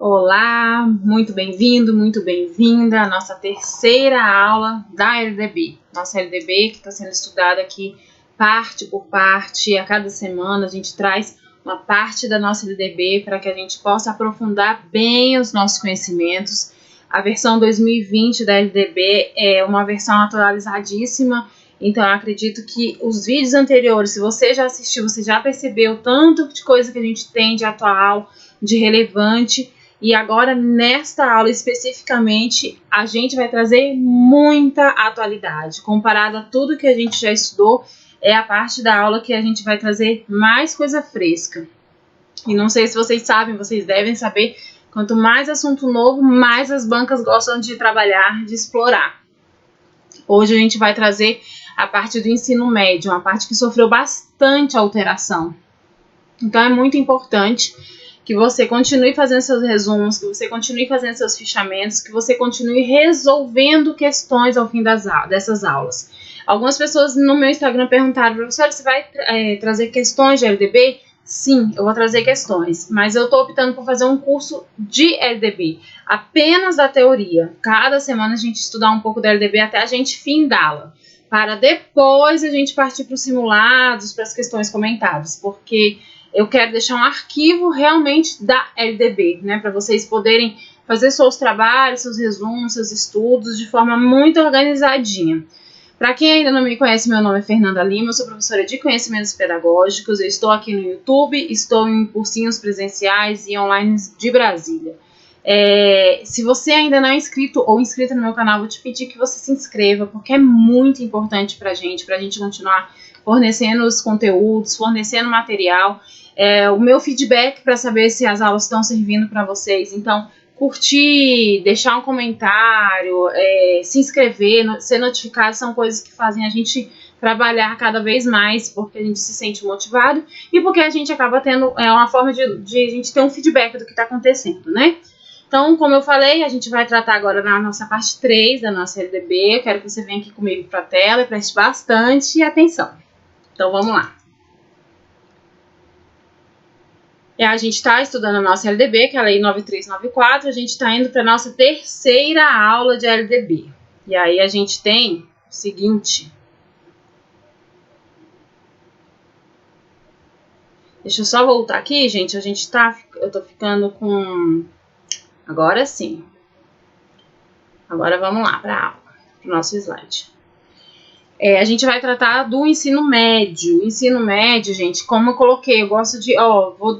Olá, muito bem-vindo, muito bem-vinda à nossa terceira aula da LDB. Nossa LDB que está sendo estudada aqui parte por parte. A cada semana a gente traz uma parte da nossa LDB para que a gente possa aprofundar bem os nossos conhecimentos. A versão 2020 da LDB é uma versão atualizadíssima, então eu acredito que os vídeos anteriores, se você já assistiu, você já percebeu tanto de coisa que a gente tem de atual, de relevante. E agora, nesta aula especificamente, a gente vai trazer muita atualidade. Comparado a tudo que a gente já estudou, é a parte da aula que a gente vai trazer mais coisa fresca. E não sei se vocês sabem, vocês devem saber, quanto mais assunto novo, mais as bancas gostam de trabalhar, de explorar. Hoje a gente vai trazer a parte do ensino médio, uma parte que sofreu bastante alteração. Então é muito importante que você continue fazendo seus resumos, que você continue fazendo seus fichamentos, que você continue resolvendo questões ao fim dessas aulas. Algumas pessoas no meu Instagram perguntaram, professora, você vai trazer questões de LDB? Sim, eu vou trazer questões, mas eu estou optando por fazer um curso de LDB, apenas da teoria. Cada semana a gente estudar um pouco da LDB até a gente findá-la, para depois a gente partir para os simulados, para as questões comentadas, porque eu quero deixar um arquivo realmente da LDB, né, para vocês poderem fazer seus trabalhos, seus resumos, seus estudos de forma muito organizadinha. Para quem ainda não me conhece, meu nome é Fernanda Lima, eu sou professora de Conhecimentos Pedagógicos, eu estou aqui no YouTube, estou em cursinhos presenciais e online de Brasília. Se você ainda não é inscrito ou inscrita no meu canal, vou te pedir que você se inscreva, porque é muito importante para a gente continuar fornecendo os conteúdos, fornecendo material, o meu feedback para saber se as aulas estão servindo para vocês. Então, curtir, deixar um comentário, se inscrever, ser notificado, são coisas que fazem a gente trabalhar cada vez mais, porque a gente se sente motivado e porque a gente acaba tendo uma forma de a gente ter um feedback do que está acontecendo, né? Então, como eu falei, a gente vai tratar agora na nossa parte 3 da nossa LDB. Eu quero que você venha aqui comigo para a tela e preste bastante atenção. Então, vamos lá. A gente está estudando a nossa LDB, que é a Lei 9394, a gente está indo para a nossa terceira aula de LDB. E aí a gente tem o seguinte. Deixa eu só voltar aqui, gente. Eu tô ficando com... Agora sim. Agora vamos lá para a aula, para o nosso slide. A gente vai tratar do ensino médio. Ensino médio, gente, como eu coloquei, eu gosto de... vou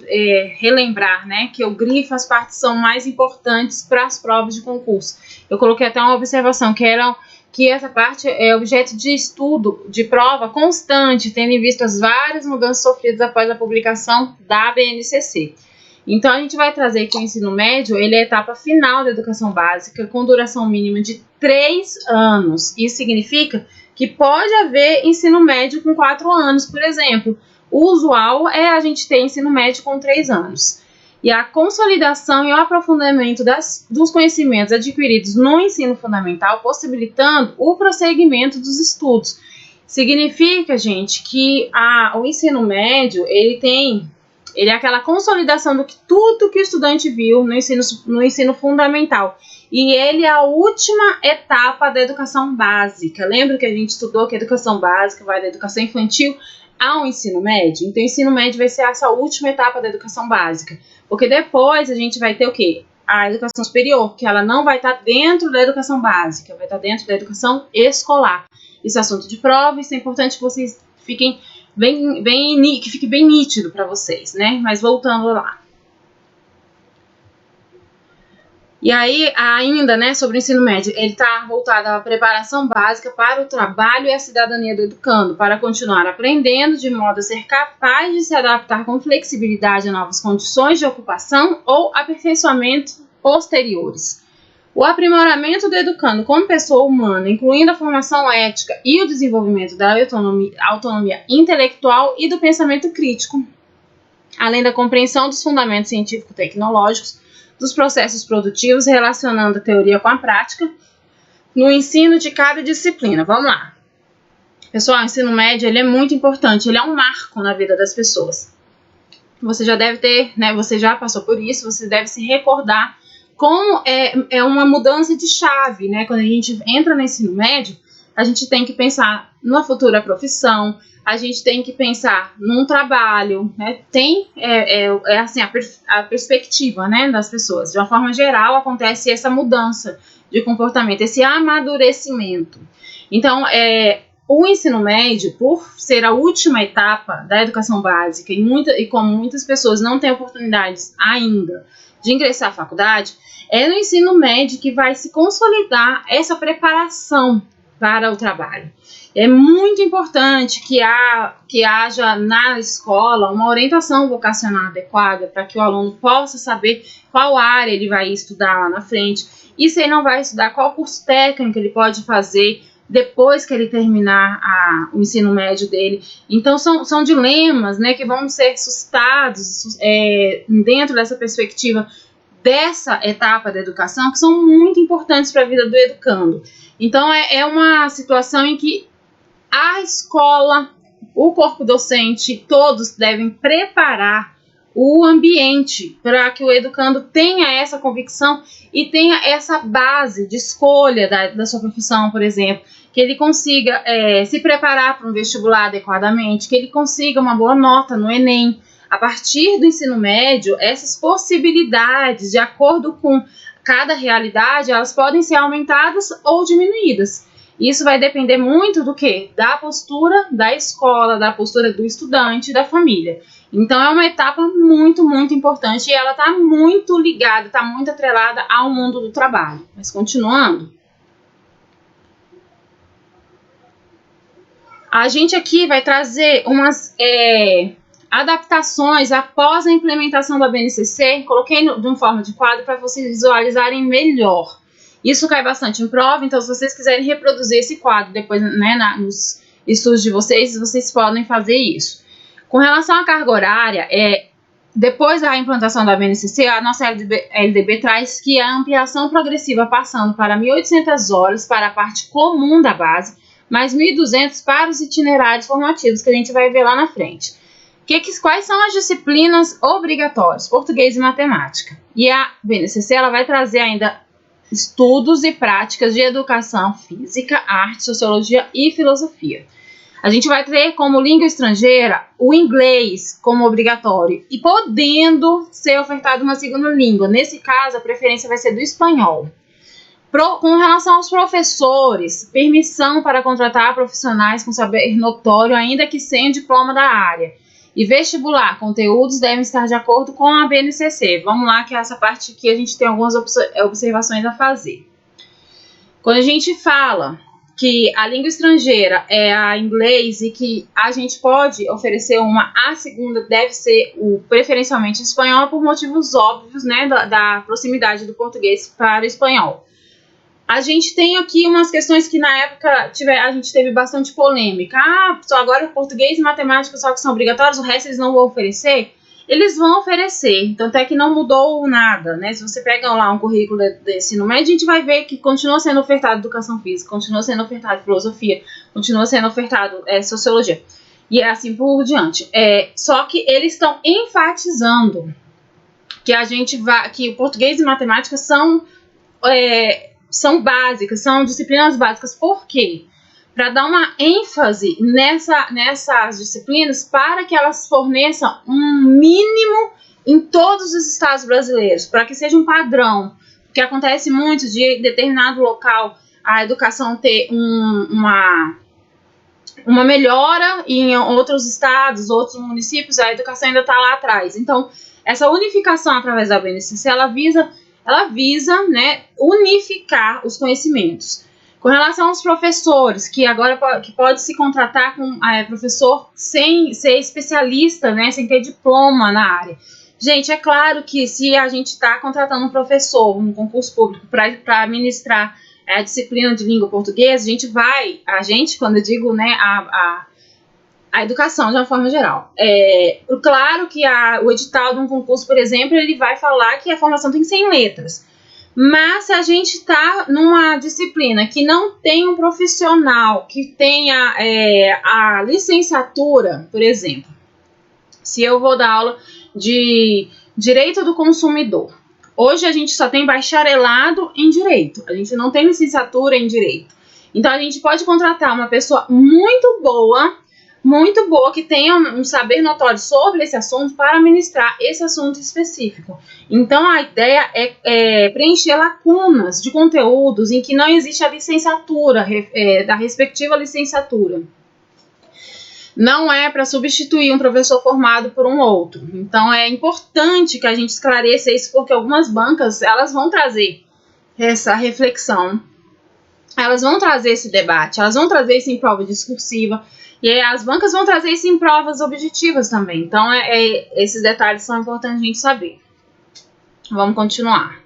relembrar, né, que eu grifo as partes que são mais importantes para as provas de concurso. Eu coloquei até uma observação, que essa parte é objeto de estudo, de prova constante, tendo em vista as várias mudanças sofridas após a publicação da BNCC. Então, a gente vai trazer que o ensino médio, ele é a etapa final da educação básica, com duração mínima de 3 anos. Isso significa que pode haver ensino médio com 4 anos, por exemplo. O usual é a gente ter ensino médio com 3 anos. E a consolidação e o aprofundamento dos conhecimentos adquiridos no ensino fundamental, possibilitando o prosseguimento dos estudos. Significa, gente, que o ensino médio, ele é aquela consolidação do tudo que o estudante viu no ensino fundamental. E ele é a última etapa da educação básica. Lembra que a gente estudou que a educação básica vai da educação infantil ao ensino médio? Então, o ensino médio vai ser essa última etapa da educação básica. Porque depois a gente vai ter o quê? A educação superior, que ela não vai estar dentro da educação básica, vai estar dentro da educação escolar. Isso é assunto de prova, isso é importante que vocês fiquem que fique bem nítido para vocês, né? Mas voltando lá. E aí, ainda, né, sobre o ensino médio, ele está voltado à preparação básica para o trabalho e a cidadania do educando, para continuar aprendendo de modo a ser capaz de se adaptar com flexibilidade a novas condições de ocupação ou aperfeiçoamento posteriores. O aprimoramento do educando como pessoa humana, incluindo a formação ética e o desenvolvimento da autonomia intelectual e do pensamento crítico, além da compreensão dos fundamentos científico-tecnológicos, dos processos produtivos, relacionando a teoria com a prática, no ensino de cada disciplina. Vamos lá. Pessoal, o ensino médio ele é muito importante, ele é um marco na vida das pessoas. você já deve ter, né, você já passou por isso, você deve se recordar como é uma mudança de chave, né? Quando a gente entra no ensino médio, a gente tem que pensar numa futura profissão, a gente tem que pensar num trabalho, né? Tem assim a perspectiva, né, das pessoas. De uma forma geral, acontece essa mudança de comportamento, esse amadurecimento. Então, o ensino médio, por ser a última etapa da educação básica e como muitas pessoas não têm oportunidades ainda de ingressar à faculdade, é no ensino médio que vai se consolidar essa preparação para o trabalho. É muito importante que haja na escola uma orientação vocacional adequada para que o aluno possa saber qual área ele vai estudar lá na frente e se ele não vai estudar, qual curso técnico ele pode fazer depois que ele terminar o ensino médio dele. Então são dilemas, né, que vão ser suscitados dentro dessa perspectiva dessa etapa da educação, que são muito importantes para a vida do educando. Então é uma situação em que a escola, o corpo docente, todos devem preparar o ambiente para que o educando tenha essa convicção e tenha essa base de escolha da sua profissão, por exemplo, que ele consiga se preparar para um vestibular adequadamente, que ele consiga uma boa nota no Enem. A partir do ensino médio, essas possibilidades, de acordo com cada realidade, elas podem ser aumentadas ou diminuídas. Isso vai depender muito do quê? Da postura da escola, da postura do estudante, da família. Então é uma etapa muito, muito importante e ela está muito ligada, está muito atrelada ao mundo do trabalho. Mas continuando, a gente aqui vai trazer umas adaptações após a implementação da BNCC. Coloquei de uma forma de quadro para vocês visualizarem melhor. Isso cai bastante em prova, então se vocês quiserem reproduzir esse quadro depois, né, nos estudos de vocês podem fazer isso. Com relação à carga horária, depois da implantação da BNCC, a nossa LDB traz que a ampliação progressiva passando para 1.800 horas para a parte comum da base, mais 1.200 para os itinerários formativos, que a gente vai ver lá na frente. Quais são as disciplinas obrigatórias? Português e matemática. E a BNCC ela vai trazer ainda estudos e práticas de educação física, arte, sociologia e filosofia. A gente vai ter como língua estrangeira o inglês como obrigatório e podendo ser ofertado uma segunda língua. Nesse caso, a preferência vai ser do espanhol. Com relação aos professores, permissão para contratar profissionais com saber notório, ainda que sem diploma da área. E vestibular, conteúdos devem estar de acordo com a BNCC. Vamos lá, que é essa parte que a gente tem algumas observações a fazer. Quando a gente fala que a língua estrangeira é a inglês e que a gente pode oferecer a segunda deve ser preferencialmente espanhol por motivos óbvios, né, da proximidade do português para o espanhol. A gente tem aqui umas questões que na época a gente teve bastante polêmica. Só agora português e matemática só que são obrigatórios, o resto eles não vão oferecer? Eles vão oferecer, então até que não mudou nada, né? Se você pega lá um currículo do ensino médio, a gente vai ver que continua sendo ofertado educação física, continua sendo ofertado filosofia, continua sendo ofertado sociologia, e assim por diante. Só que eles estão enfatizando que o português e matemática são básicas, são disciplinas básicas. Por quê? Para dar uma ênfase nessas disciplinas para que elas forneçam um mínimo em todos os estados brasileiros, para que seja um padrão. Porque acontece muito de determinado local a educação ter uma melhora e em outros estados, outros municípios, a educação ainda está lá atrás. Então, essa unificação através da BNCC, ela visa, né, unificar os conhecimentos. Com relação aos professores, que agora pode se contratar com professor sem ser especialista, né, sem ter diploma na área. Gente, é claro que se a gente está contratando um professor no concurso público para ministrar a disciplina de língua portuguesa, quando eu digo, né, a educação de uma forma geral. Claro que o edital de um concurso, por exemplo, ele vai falar que a formação tem que ser em letras. Mas se a gente está numa disciplina que não tem um profissional que tenha a licenciatura, por exemplo, se eu vou dar aula de direito do consumidor. Hoje a gente só tem bacharelado em direito, a gente não tem licenciatura em direito. Então a gente pode contratar uma pessoa muito boa, que tenha um saber notório sobre esse assunto para ministrar esse assunto específico. Então a ideia é preencher lacunas de conteúdos em que não existe a licenciatura, da respectiva licenciatura. Não é para substituir um professor formado por um outro. Então é importante que a gente esclareça isso, porque algumas bancas elas vão trazer essa reflexão, elas vão trazer esse debate, elas vão trazer isso em prova discursiva, e as bancas vão trazer isso em provas objetivas também. Então esses detalhes são importantes a gente saber. Vamos continuar.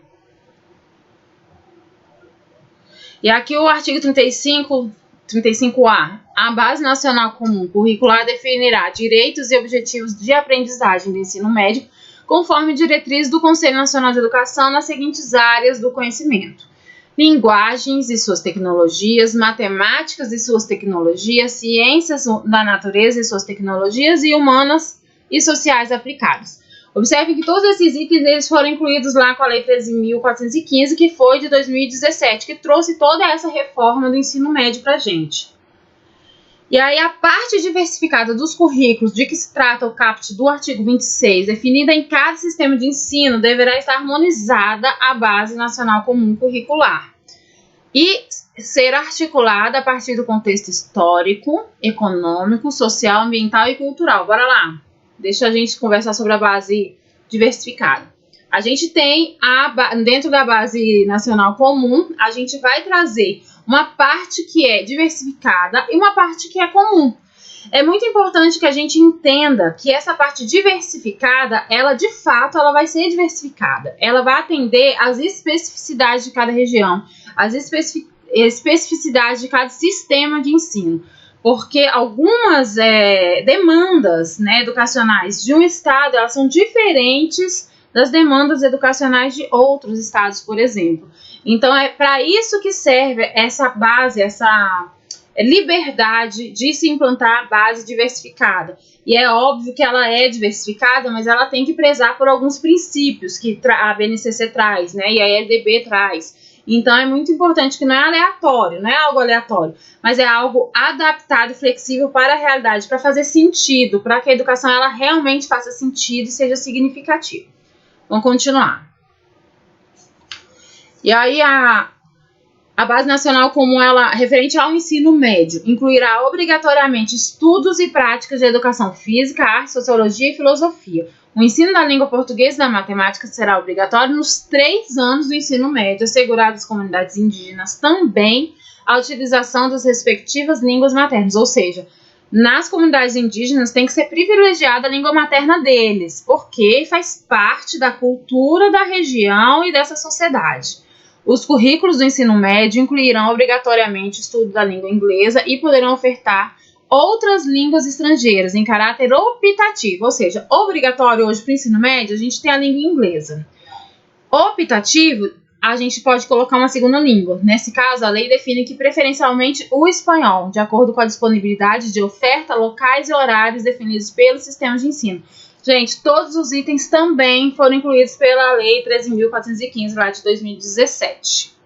E aqui o artigo 35A. A Base Nacional Comum Curricular definirá direitos e objetivos de aprendizagem do ensino médio, conforme diretrizes do Conselho Nacional de Educação nas seguintes áreas do conhecimento: linguagens e suas tecnologias, matemáticas e suas tecnologias, ciências da natureza e suas tecnologias e humanas e sociais aplicadas. Observe que todos esses itens eles foram incluídos lá com a Lei 13.415, que foi de 2017, que trouxe toda essa reforma do ensino médio para a gente. E aí a parte diversificada dos currículos de que se trata o caput do artigo 26, definida em cada sistema de ensino, deverá estar harmonizada à Base Nacional Comum Curricular e ser articulada a partir do contexto histórico, econômico, social, ambiental e cultural. Bora lá! Deixa a gente conversar sobre a base diversificada. A gente tem, dentro da Base Nacional Comum, a gente vai trazer uma parte que é diversificada e uma parte que é comum. É muito importante que a gente entenda que essa parte diversificada, ela de fato ela vai ser diversificada. Ela vai atender às especificidades de cada região, às especificidades de cada sistema de ensino. Porque algumas demandas, né, educacionais de um estado, elas são diferentes das demandas educacionais de outros estados, por exemplo. Então, é para isso que serve essa base, essa liberdade de se implantar a base diversificada. E é óbvio que ela é diversificada, mas ela tem que prezar por alguns princípios que a BNCC traz, né, e a LDB traz. Então, é muito importante que não é aleatório, não é algo aleatório, mas é algo adaptado e flexível para a realidade, para fazer sentido, para que a educação ela realmente faça sentido e seja significativa. Vamos continuar. E aí, a Base Nacional Comum, ela, referente ao ensino médio, incluirá obrigatoriamente estudos e práticas de educação física, arte, sociologia e filosofia. O ensino da língua portuguesa e da matemática será obrigatório nos 3 anos do ensino médio, assegurado às comunidades indígenas também a utilização das respectivas línguas maternas. Ou seja, nas comunidades indígenas tem que ser privilegiada a língua materna deles, porque faz parte da cultura da região e dessa sociedade. Os currículos do ensino médio incluirão obrigatoriamente o estudo da língua inglesa e poderão ofertar outras línguas estrangeiras em caráter optativo, ou seja, obrigatório hoje para o ensino médio, a gente tem a língua inglesa. Optativo, a gente pode colocar uma segunda língua. Nesse caso, a lei define que preferencialmente o espanhol, de acordo com a disponibilidade de oferta, locais e horários definidos pelo sistema de ensino. Gente, todos os itens também foram incluídos pela Lei 13.415, lá de 2017.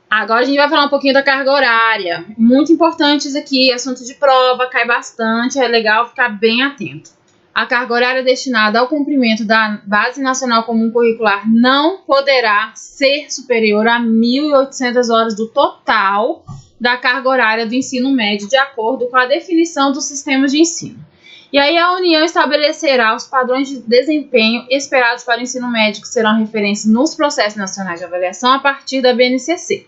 Agora a gente vai falar um pouquinho da carga horária. Muito importante isso aqui, assunto de prova, cai bastante, é legal ficar bem atento. A carga horária destinada ao cumprimento da Base Nacional Comum Curricular não poderá ser superior a 1.800 horas do total da carga horária do ensino médio, de acordo com a definição dos sistemas de ensino. E aí a União estabelecerá os padrões de desempenho esperados para o ensino médio, que serão referência nos processos nacionais de avaliação a partir da BNCC.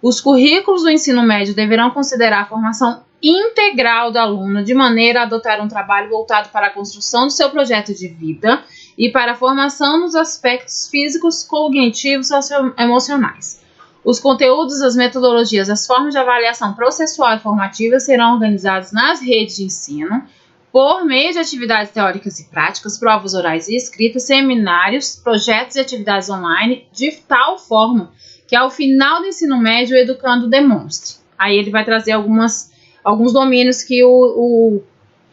Os currículos do ensino médio deverão considerar a formação integral do aluno, de maneira a adotar um trabalho voltado para a construção do seu projeto de vida e para a formação nos aspectos físicos, cognitivos e socioemocionais. Os conteúdos, as metodologias, as formas de avaliação processual e formativa serão organizados nas redes de ensino por meio de atividades teóricas e práticas, provas orais e escritas, seminários, projetos e atividades online, de tal forma que ao final do ensino médio o educando demonstre. Aí ele vai trazer alguns domínios que o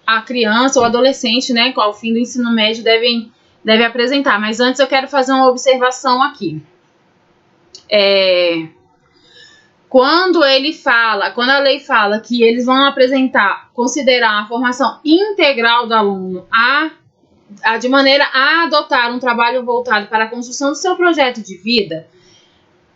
a criança ou adolescente, né, ao fim do ensino médio deve apresentar. Mas antes eu quero fazer uma observação aqui. Quando a lei fala que eles vão considerar a formação integral do aluno de maneira a adotar um trabalho voltado para a construção do seu projeto de vida,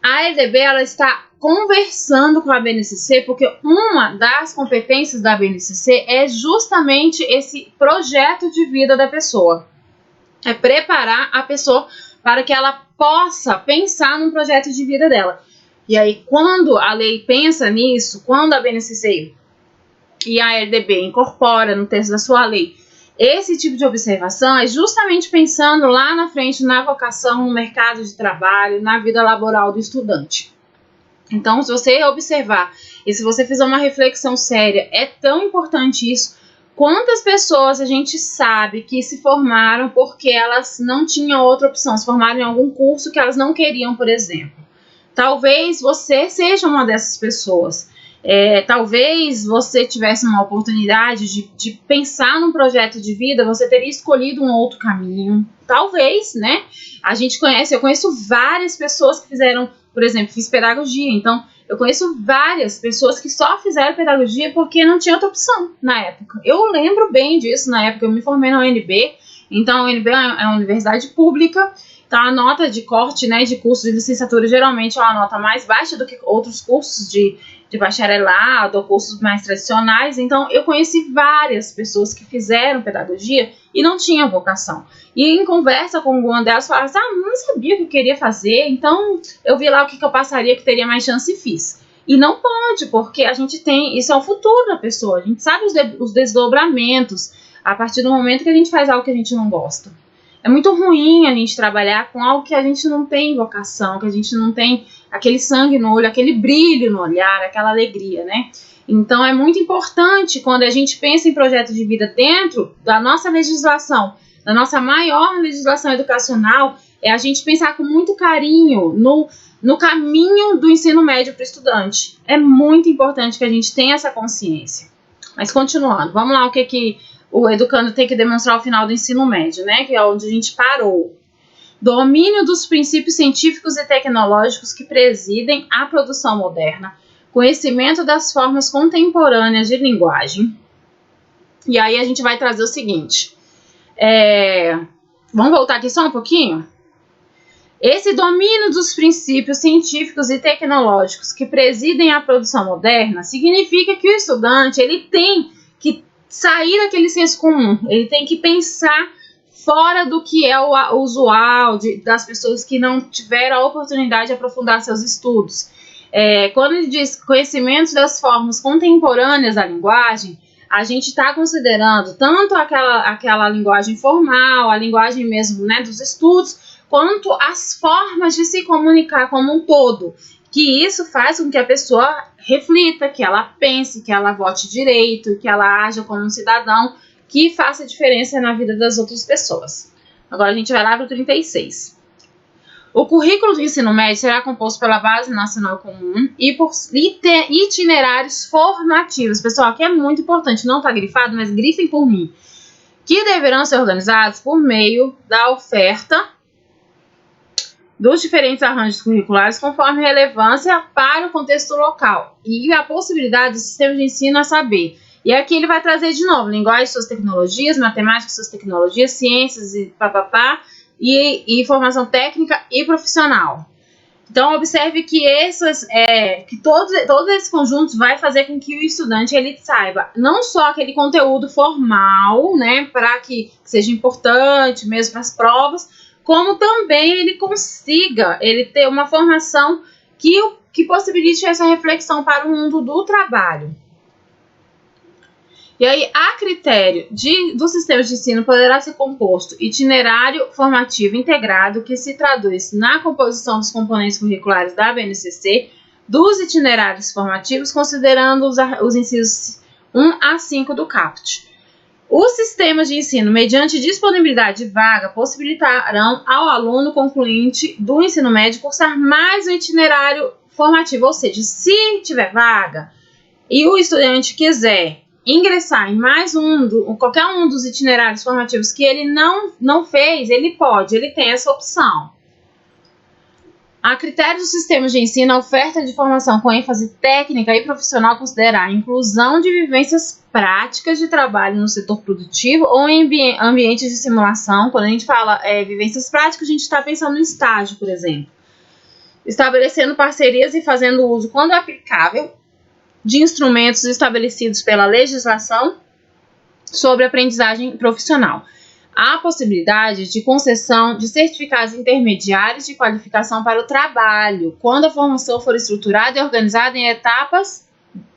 a LDB ela está conversando com a BNCC, porque uma das competências da BNCC é justamente esse projeto de vida da pessoa. É preparar a pessoa para que ela possa pensar num projeto de vida dela. E aí, quando a lei pensa nisso, quando a BNCC e a LDB incorpora no texto da sua lei esse tipo de observação, é justamente pensando lá na frente na vocação, no mercado de trabalho, na vida laboral do estudante. Então, se você observar e se você fizer uma reflexão séria, é tão importante isso. Quantas pessoas a gente sabe que se formaram porque elas não tinham outra opção, se formaram em algum curso que elas não queriam, por exemplo. Talvez você seja uma dessas pessoas. Talvez você tivesse uma oportunidade de pensar num projeto de vida, você teria escolhido um outro caminho. Talvez, né? Eu conheço várias pessoas que fizeram, por exemplo, fiz pedagogia, então eu conheço várias pessoas que só fizeram pedagogia porque não tinha outra opção na época. Eu lembro bem disso na época, eu me formei na UNB, então a UNB é uma universidade pública, então a nota de corte, né, de curso de licenciatura geralmente é uma nota mais baixa do que outros cursos de bacharelado ou cursos mais tradicionais. Então eu conheci várias pessoas que fizeram pedagogia e não tinham vocação. E em conversa com alguma delas, falaram assim, não sabia o que eu queria fazer, então eu vi lá o que eu passaria que teria mais chance e fiz. E não pode, porque a gente tem, isso é o futuro da pessoa, a gente sabe os desdobramentos a partir do momento que a gente faz algo que a gente não gosta. É muito ruim a gente trabalhar com algo que a gente não tem vocação, que a gente não tem aquele sangue no olho, aquele brilho no olhar, aquela alegria, né? Então é muito importante quando a gente pensa em projeto de vida dentro da nossa legislação, da nossa maior legislação educacional, a gente pensar com muito carinho no caminho do ensino médio para o estudante. É muito importante que a gente tenha essa consciência. Mas continuando, vamos lá, o que o educando tem que demonstrar ao final do ensino médio, né? Que é onde a gente parou. Domínio dos princípios científicos e tecnológicos que presidem a produção moderna, conhecimento das formas contemporâneas de linguagem. E aí a gente vai trazer o seguinte, vamos voltar aqui só um pouquinho? Esse domínio dos princípios científicos e tecnológicos que presidem a produção moderna significa que o estudante ele tem que sair daquele senso comum, ele tem que pensar fora do que é o usual das pessoas que não tiveram a oportunidade de aprofundar seus estudos. Quando ele diz conhecimentos das formas contemporâneas da linguagem, a gente está considerando tanto aquela linguagem formal, a linguagem mesmo, né, dos estudos, quanto as formas de se comunicar como um todo. Que isso faz com que a pessoa reflita, que ela pense, que ela vote direito, que ela haja como um cidadão que faça diferença na vida das outras pessoas. Agora a gente vai lá para o 36. O currículo do ensino médio será composto pela Base Nacional Comum e por itinerários formativos. Pessoal, aqui é muito importante, não está grifado, mas grifem por mim. Que deverão ser organizados por meio da oferta dos diferentes arranjos curriculares conforme relevância para o contexto local e a possibilidade do sistema de ensino a saber. E aqui ele vai trazer de novo linguagem e suas tecnologias, matemática e suas tecnologias, ciências e papapá, e formação técnica e profissional. Então observe que todos esses conjuntos vai fazer com que o estudante ele saiba não só aquele conteúdo formal, né, para que seja importante mesmo para as provas, como também ele consiga ter uma formação que possibilite essa reflexão para o mundo do trabalho. E aí, a critério do sistema de ensino poderá ser composto itinerário formativo integrado, que se traduz na composição dos componentes curriculares da BNCC, dos itinerários formativos, considerando os incisos 1 a 5 do CAPT. Os sistemas de ensino, mediante disponibilidade de vaga, possibilitarão ao aluno concluinte do ensino médio cursar mais um itinerário formativo, ou seja, se tiver vaga e o estudante quiser ingressar em mais qualquer um dos itinerários formativos que ele não fez, ele tem essa opção. A critério dos sistemas de ensino, a oferta de formação com ênfase técnica e profissional considera a inclusão de vivências práticas de trabalho no setor produtivo ou em ambientes de simulação. Quando a gente fala vivências práticas, a gente está pensando no estágio, por exemplo. Estabelecendo parcerias e fazendo uso, quando aplicável, de instrumentos estabelecidos pela legislação sobre aprendizagem profissional. Há possibilidade de concessão de certificados intermediários de qualificação para o trabalho, quando a formação for estruturada e organizada em etapas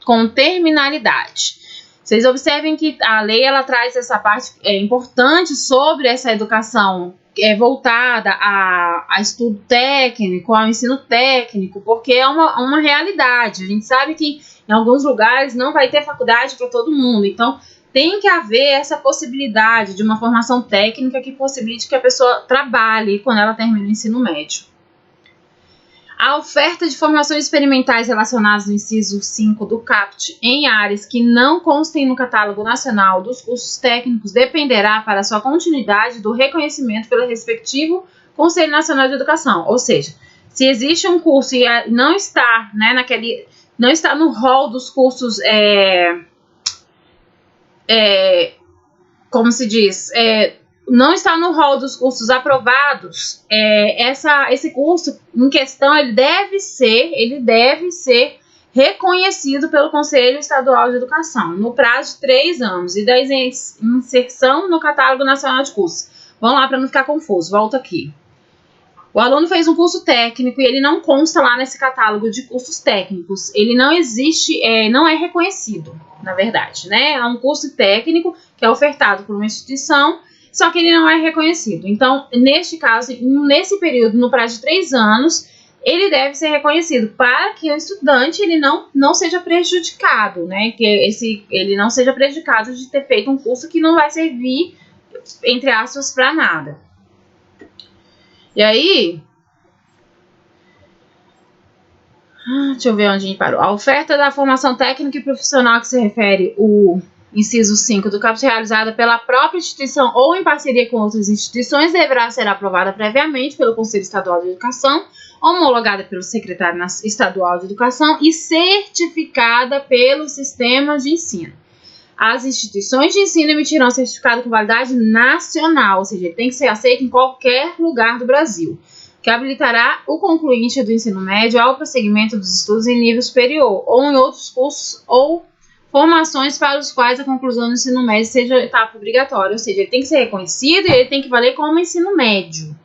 com terminalidade. Vocês observem que a lei ela traz essa parte importante sobre essa educação voltada a estudo técnico, ao ensino técnico, porque é uma realidade. A gente sabe que em alguns lugares não vai ter faculdade para todo mundo, então tem que haver essa possibilidade de uma formação técnica que possibilite que a pessoa trabalhe quando ela termina o ensino médio. A oferta de formações experimentais relacionadas no inciso 5 do CAPT em áreas que não constem no catálogo nacional dos cursos técnicos dependerá para sua continuidade do reconhecimento pelo respectivo Conselho Nacional de Educação. Ou seja, se existe um curso e não está, não está no rol dos cursos, como se diz, não está no rol dos cursos aprovados, esse curso em questão ele deve ser reconhecido pelo Conselho Estadual de Educação no prazo de 3 anos e da inserção no Catálogo Nacional de Cursos. Vamos lá para não ficar confuso, volta aqui. O aluno fez um curso técnico e ele não consta lá nesse catálogo de cursos técnicos. Ele não existe, não é reconhecido, na verdade, né? É um curso técnico que é ofertado por uma instituição, só que ele não é reconhecido. Então, neste caso, nesse período, no prazo de 3 anos, ele deve ser reconhecido para que o estudante ele não seja prejudicado, né? Que ele não seja prejudicado de ter feito um curso que não vai servir, entre aspas, para nada. E aí, deixa eu ver onde a gente parou. A oferta da formação técnica e profissional que se refere o inciso 5 do CAPT realizada pela própria instituição ou em parceria com outras instituições deverá ser aprovada previamente pelo Conselho Estadual de Educação, homologada pelo Secretário Estadual de Educação e certificada pelos sistemas de ensino. As instituições de ensino emitirão certificado com validade nacional, ou seja, ele tem que ser aceito em qualquer lugar do Brasil, que habilitará o concluinte do ensino médio ao prosseguimento dos estudos em nível superior, ou em outros cursos ou formações para os quais a conclusão do ensino médio seja etapa obrigatória, ou seja, ele tem que ser reconhecido e ele tem que valer como ensino médio.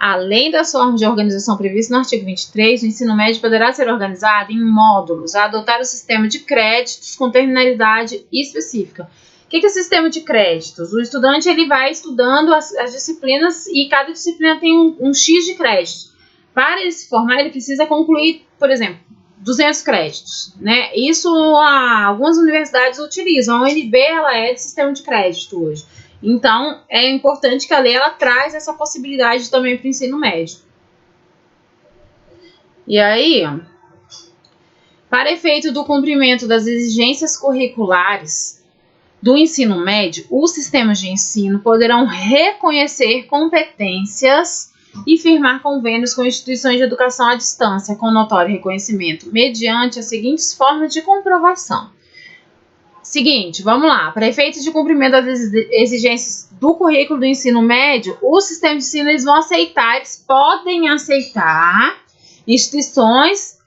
Além das formas de organização previstas no artigo 23, o ensino médio poderá ser organizado em módulos, a adotar o sistema de créditos com terminalidade específica. O que é o sistema de créditos? O estudante ele vai estudando as disciplinas e cada disciplina tem um X de créditos. Para ele se formar, ele precisa concluir, por exemplo, 200 créditos, né? Isso algumas universidades utilizam. A UNB ela é de sistema de crédito hoje. Então, é importante que a lei ela traz essa possibilidade também para o ensino médio. E aí, para efeito do cumprimento das exigências curriculares do ensino médio, os sistemas de ensino poderão reconhecer competências e firmar convênios com instituições de educação à distância com notório reconhecimento, mediante as seguintes formas de comprovação. Seguinte, vamos lá. Para efeitos de cumprimento das exigências do currículo do ensino médio, os sistemas de ensino eles vão aceitar, eles podem aceitar instituições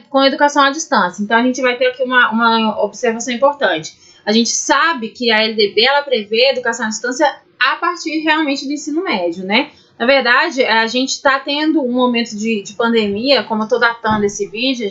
com educação à distância. Então, a gente vai ter aqui uma observação importante. A gente sabe que a LDB ela prevê educação à distância a partir realmente do ensino médio, né? Na verdade, a gente está tendo um momento de pandemia, como eu estou datando esse vídeo,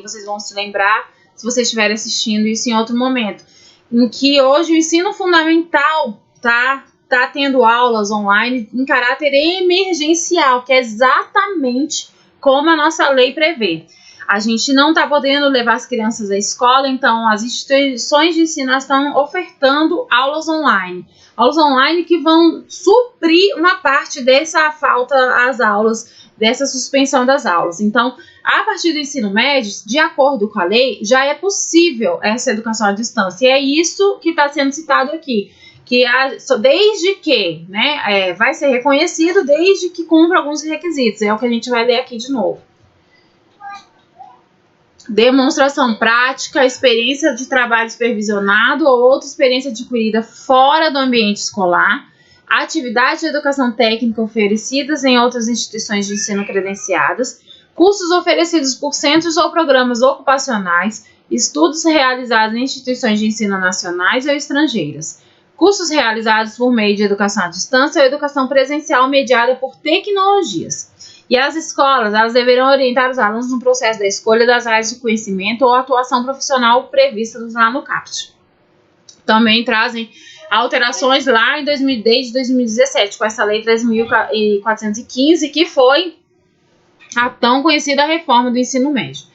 vocês vão se lembrar, se vocês estiverem assistindo isso em outro momento, em que hoje o ensino fundamental tá tendo aulas online em caráter emergencial, que é exatamente como a nossa lei prevê. A gente não está podendo levar as crianças à escola, então as instituições de ensino estão ofertando aulas online. aulas online que vão suprir uma parte dessa falta às aulas, dessa suspensão das aulas. Então, a partir do ensino médio, de acordo com a lei, já é possível essa educação à distância. E é isso que está sendo citado aqui, que desde que, né, vai ser reconhecido desde que cumpra alguns requisitos. É o que a gente vai ler aqui de novo. Demonstração prática, experiência de trabalho supervisionado ou outra experiência adquirida fora do ambiente escolar, atividades de educação técnica oferecidas em outras instituições de ensino credenciadas, cursos oferecidos por centros ou programas ocupacionais, estudos realizados em instituições de ensino nacionais ou estrangeiras, cursos realizados por meio de educação à distância ou educação presencial mediada por tecnologias. E as escolas, elas deverão orientar os alunos no processo da escolha das áreas de conhecimento ou atuação profissional previstas lá no CAPT. Também trazem alterações lá desde 2017, com essa lei 3.415, que foi a tão conhecida reforma do ensino médio.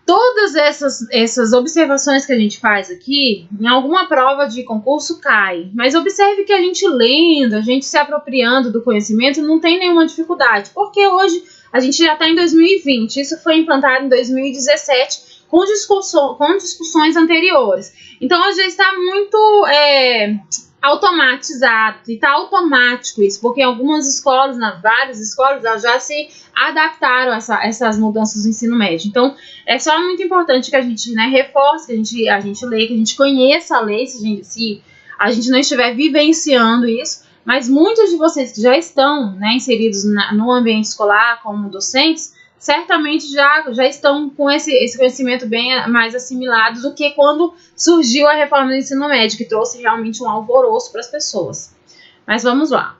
Todas essas observações que a gente faz aqui, em alguma prova de concurso cai. Mas observe que a gente lendo, a gente se apropriando do conhecimento, não tem nenhuma dificuldade. Porque hoje a gente já está em 2020. Isso foi implantado em 2017 com discussões anteriores. Então, já está muito automatizado. E está automático isso. Porque algumas escolas, várias escolas, já se adaptaram a essas mudanças do ensino médio. Então, é só muito importante que a gente, né, reforce, que a gente leia, que a gente conheça a lei, se a gente não estiver vivenciando isso, mas muitos de vocês que já estão, né, inseridos no ambiente escolar como docentes, certamente já estão com esse conhecimento bem mais assimilado do que quando surgiu a reforma do ensino médio, que trouxe realmente um alvoroço para as pessoas. Mas vamos lá.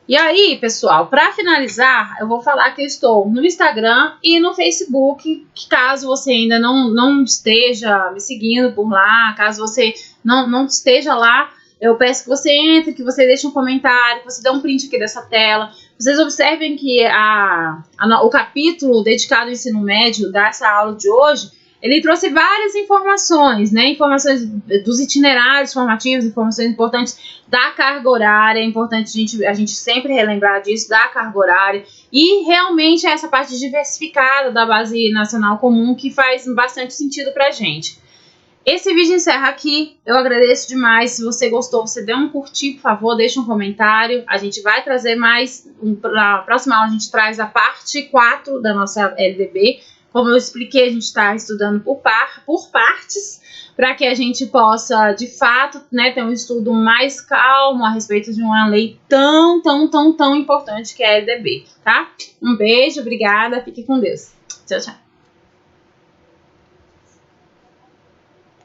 E aí, pessoal, para finalizar, eu vou falar que eu estou no Instagram e no Facebook, que caso você ainda não esteja me seguindo por lá, caso você não esteja lá, eu peço que você entre, que você deixe um comentário, que você dê um print aqui dessa tela. Vocês observem que o capítulo dedicado ao ensino médio dessa aula de hoje, ele trouxe várias informações, né? Informações dos itinerários formativos, informações importantes da carga horária. É importante a gente sempre relembrar disso, da carga horária. E realmente essa parte diversificada da Base Nacional Comum que faz bastante sentido pra gente. Esse vídeo encerra aqui. Eu agradeço demais. Se você gostou, você dê um curtir, por favor, deixa um comentário. A gente vai trazer mais. Na próxima aula a gente traz a parte 4 da nossa LDB. Como eu expliquei, a gente está estudando por partes, para que a gente possa, de fato, né, ter um estudo mais calmo a respeito de uma lei tão importante que é a LDB, tá? Um beijo, obrigada, fique com Deus. Tchau, tchau.